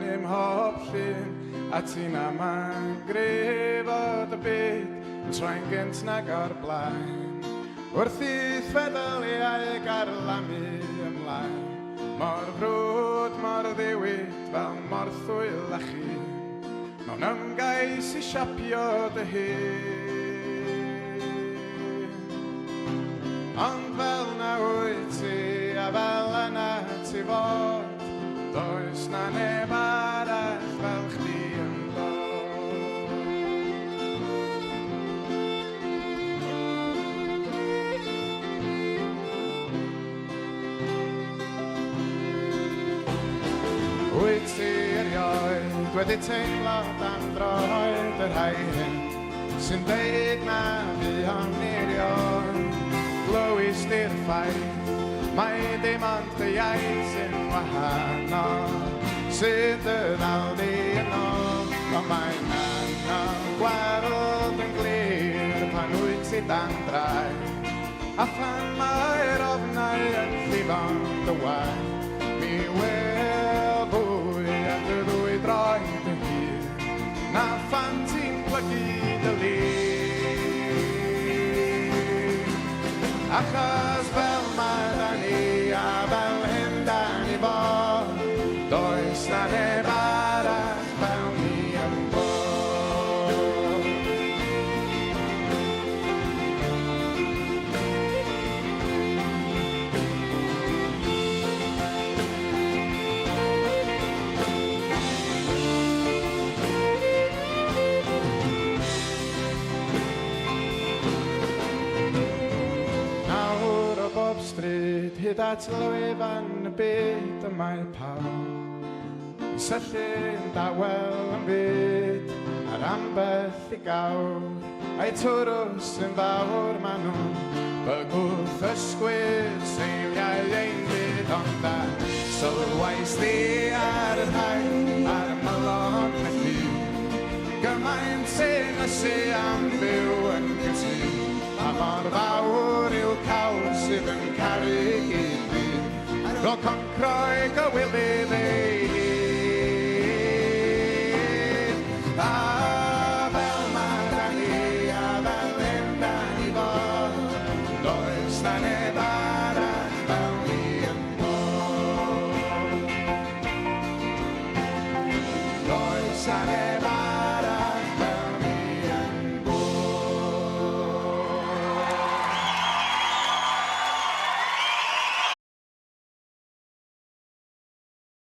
ym mhob llun, a ti'n ama'n grefod y byd, yn troi'n gynt nag o'r blaen. Wrth i ffedaliau garlamu ymlaen, mor frwd, mor ddiwyd, fel morthwyl a chi, mewn ymgais i siapio dy hun. Ond fel na wyt ti, a fel yna ti fod, does na neb arall fel chdi yn dod. Wyt ti erioed wedi teimlo dan droed yr rhai hyn, sy'n deud na fi onirion. Glywys di'r ffaith, mae dim ond y iaith sy'n wahanol, sy'n dy ddal di yno, ond mae'n anodd gweld yn glir pan wyt ti dan draed. A phan mae'r ofnau yn llifo'n dy waith, mi wel fwy a dy ddwy droed dy hun, na phan ti'n plygu dy lun. Achos fel mae da ni a fel hyn da ni bod, does na neb arall fel ni yn bod. Stryd hyd at lwyfan y byd y mae pawb yn syllu'n dawel yn byd ar ambell i gawr, a'i twrws yn fawr ma' nhw'n bygwth ysgwydd seiliau ein byd, ond a sylwais di ar y rhai ar y mylon y llun, gymaint sy'n ysu am byw yn gytun, a mor fawr i'w cawl sydd yn caru gyd byd, fel concro'i gywilydd ei hun. A fel ma' da ni a fel hyn da ni fod, does na neb arall fel ni yn bod. Does na neb